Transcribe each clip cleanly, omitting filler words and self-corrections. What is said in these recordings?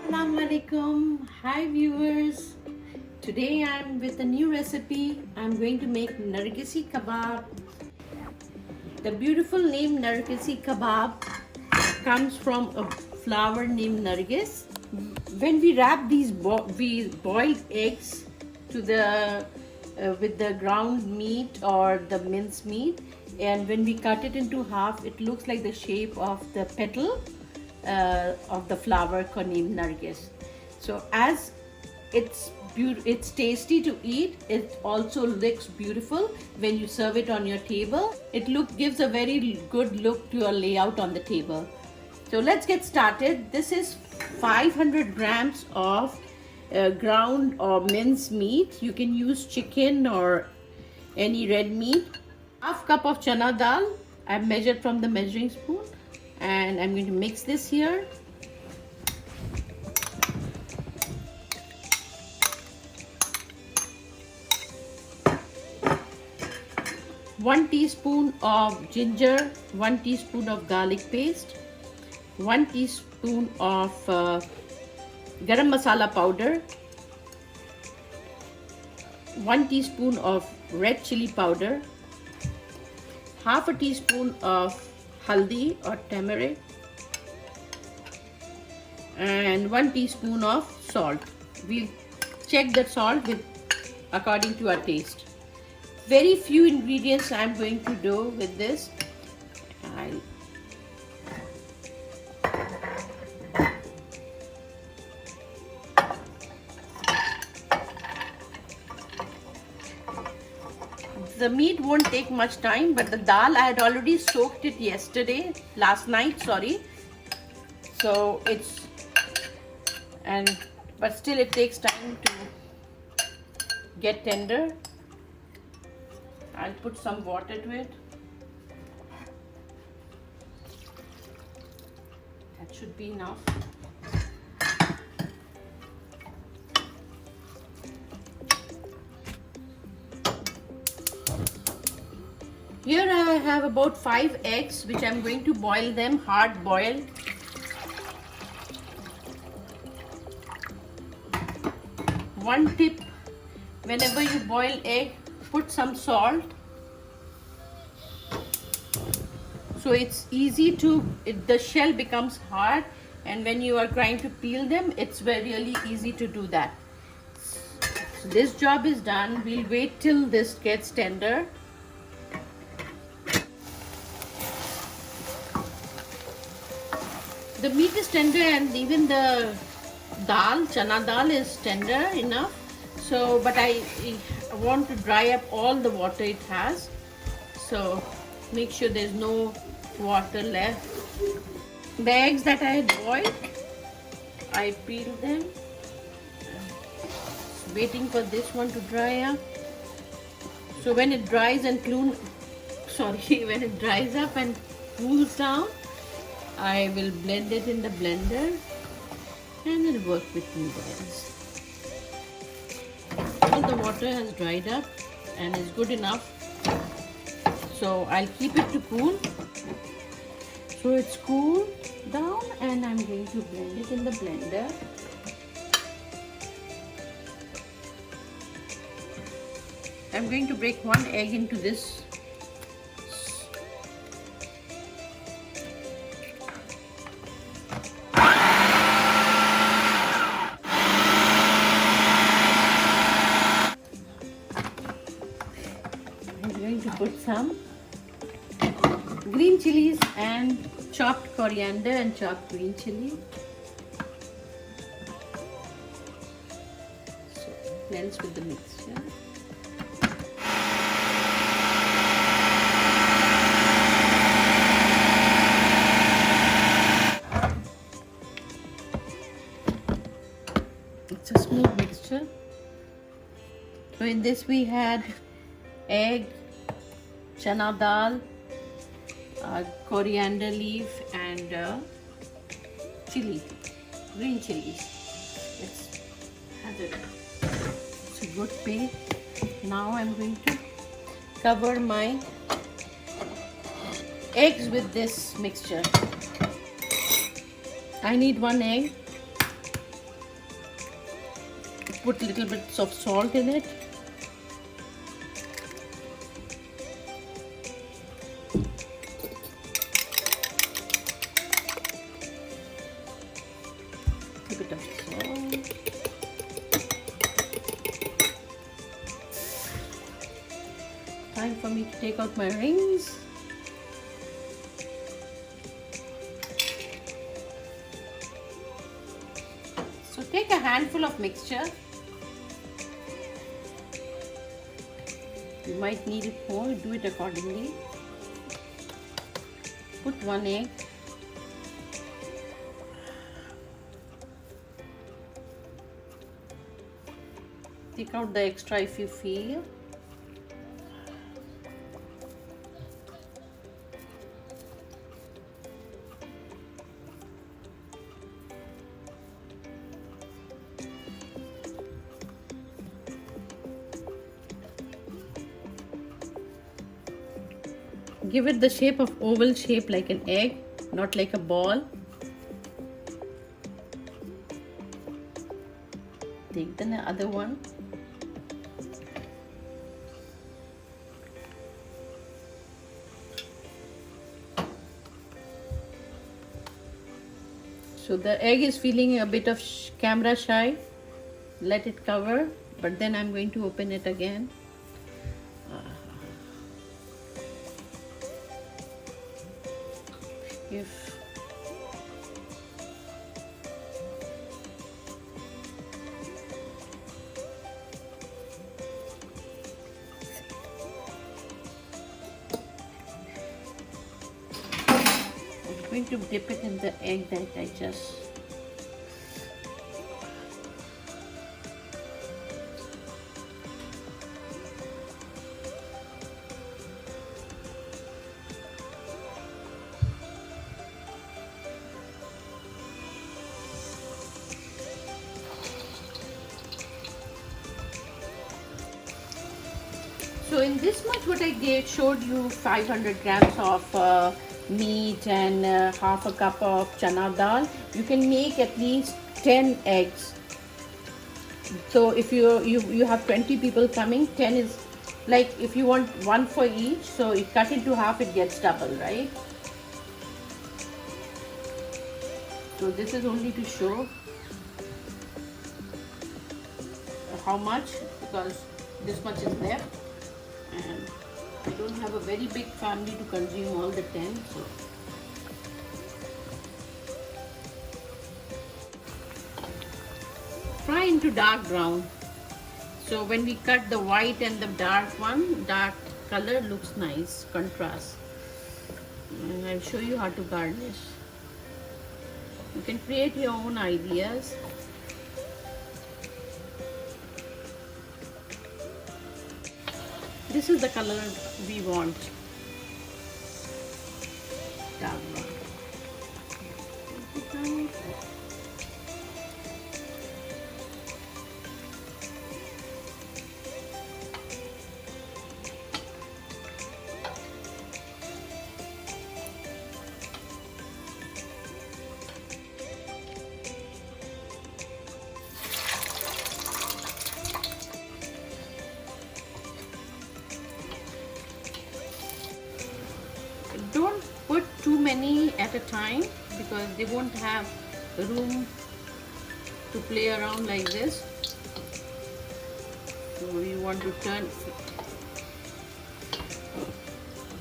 Assalamualaikum. Hi viewers. Today I'm with a new recipe. I'm going to make Nargisi kebab. The beautiful name Nargisi kebab comes from a flower named Nargis. When we wrap these we boiled eggs to the with the ground meat or the minced meat, and when we cut it into half, it looks like the shape of the petal of the flower named Nargis. So as it's tasty to eat, it also looks beautiful when you serve it on your table. It gives a very good look to your layout on the table. So let's get started. This is 500 grams of ground or minced meat. You can use chicken or any red meat. Half cup of chana dal. I've measured from the measuring spoon, and I'm going to mix this here. One teaspoon of ginger, 1 teaspoon of garlic paste, 1 teaspoon of garam masala powder, 1 teaspoon of red chili powder, half a teaspoon of haldi or turmeric, and 1 teaspoon of salt. We'll check the salt according to our taste. Very few ingredients I'm going to do with this. The meat won't take much time, but the dal, I had already soaked it last night, sorry. So but still it takes time to get tender. I'll put some water to it. That should be enough. Here I have about 5 eggs, which I'm going to boil them, hard boiled. One tip: whenever you boil egg, put some salt, so it's easy the shell becomes hard, and when you are trying to peel them, it's really easy to do that. So this job is done. We'll wait till this gets tender. The meat is tender, and even the chana dal is tender enough. So, but I want to dry up all the water it has. So make sure there's no water left. The eggs that I had boiled, I peeled them. Waiting for this one to dry up. So when it dries when it dries up and cools down, I will blend it in the blender, and it'll work with you guys. All the water has dried up and is good enough, so I'll keep it to cool. So it's cooled down, and I'm going to blend it in the blender. I'm going to break 1 egg into this. Put some green chilies and chopped coriander and chopped green chili. So blends with the mixture. It's a smooth mixture. So in this we had egg, chana dal, coriander leaf, and green chilies. Let's have it. It's a good paste. Now I'm going to cover my eggs with this mixture. I need 1 egg. put little bits of salt in it. A bit of salt. Time for me to take out my rings. So take a handful of mixture. You might need it more, do it accordingly. Put 1 egg. Take out the extra if you feel. Give it the shape of oval shape like an egg, not like a ball. Take the other one. So the egg is feeling a bit of camera shy. Let it cover, but then I'm going to open it again. If I'm going to dip it in the egg that I just So in this much what I showed you 500 grams of meat and half a cup of chana dal. You can make at least 10 eggs. So if you have 20 people coming, 10 is like if you want one for each, so you cut it to half, it gets double, right? So this is only to show how much, because this much is left. And I don't have a very big family to consume all the 10, so fry into dark brown. So when we cut the white and the dark one, dark color looks nice, contrast. And I'll show you how to garnish. You can create your own ideas. This is the color we want. Dark brown. Don't put too many at a time because they won't have room to play around like this. So you want to turn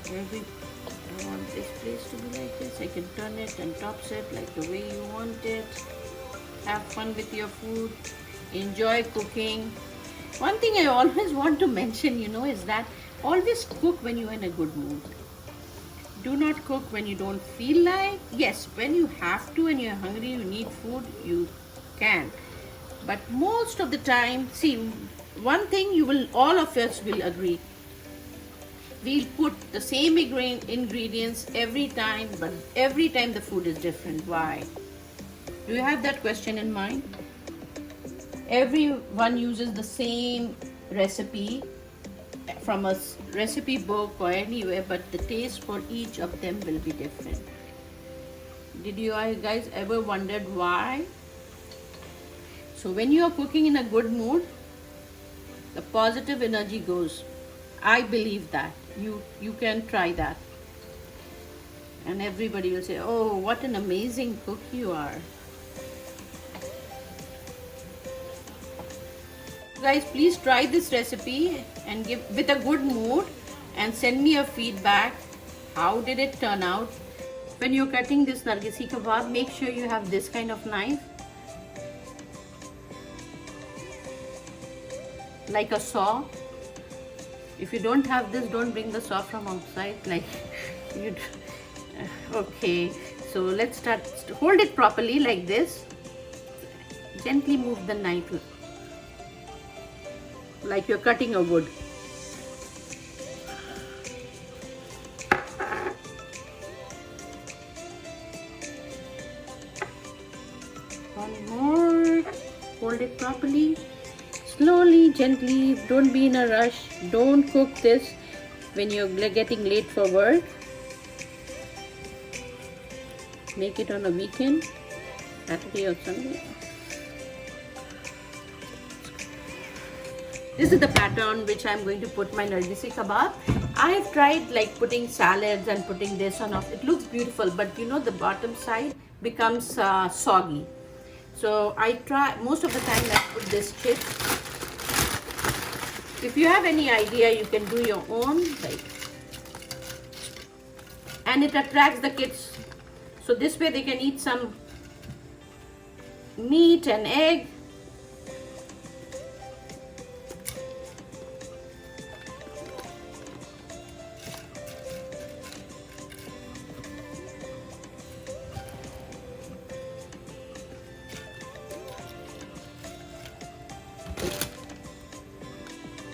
I want this place to be like this. I can turn it and tops it like the way you want it. Have fun with your food. Enjoy cooking. One thing I always want to mention, is that always cook when you're in a good mood. Do not cook when you don't feel like. Yes, when you have to and you're hungry, you need food, you can. But most of the time, see, one thing all of us will agree. We'll put the same ingredients every time, but every time the food is different. Why? Do you have that question in mind? Everyone uses the same recipe from a recipe book or anywhere, but the taste for each of them will be different. Did you guys ever wondered why? So when you are cooking in a good mood, the positive energy goes. I believe that. You can try that. And everybody will say, oh, what an amazing cook you are. Guys, please try this recipe and give with a good mood and send me a feedback. How did it turn out? When you're cutting this Nargisi kebab, make sure you have this kind of knife, like a saw. If you don't have this, don't bring the saw from outside. Like you. Okay, so let's start. Hold it properly like this. Gently move the knife like you're cutting a wood. One more. Hold it properly. Slowly, gently. Don't be in a rush. Don't cook this when you're getting late for work. Make it on a weekend, Saturday or Sunday. This is the pattern which I'm going to put my Nargisi kebab. I've tried like putting salads and putting this on off. It looks beautiful, but you know the bottom side becomes soggy. So I try most of the time I put this chip. If you have any idea, you can do your own, like, and it attracts the kids. So this way they can eat some meat and egg.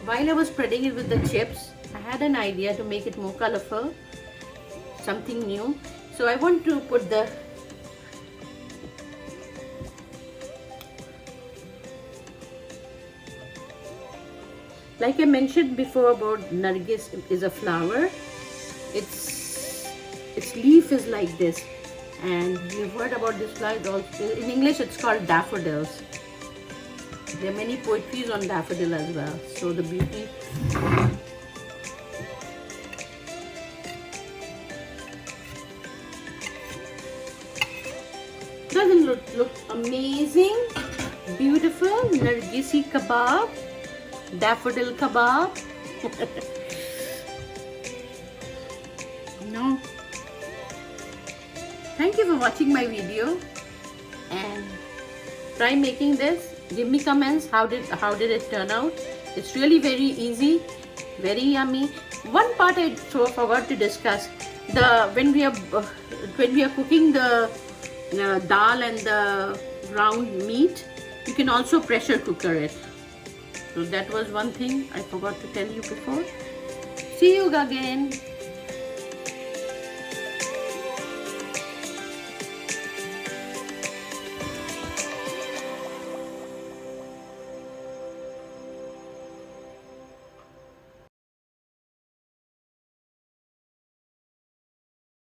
While I was spreading it with the chips, I had an idea to make it more colorful, something new. So I want to put the like I mentioned before about Nargis is a flower. Its leaf is like this, and you've heard about this flower also. In English it's called daffodils. There are many poetries on daffodil as well. So the beauty. Doesn't look amazing? Beautiful Nargisi kebab, daffodil kebab. No. Thank you for watching my video, and try making this. Give me comments. How did it turn out? It's really very easy, very yummy. One part I forgot to discuss. When we are cooking the dal and the ground meat, you can also pressure cooker it. So that was one thing I forgot to tell you before. See you again.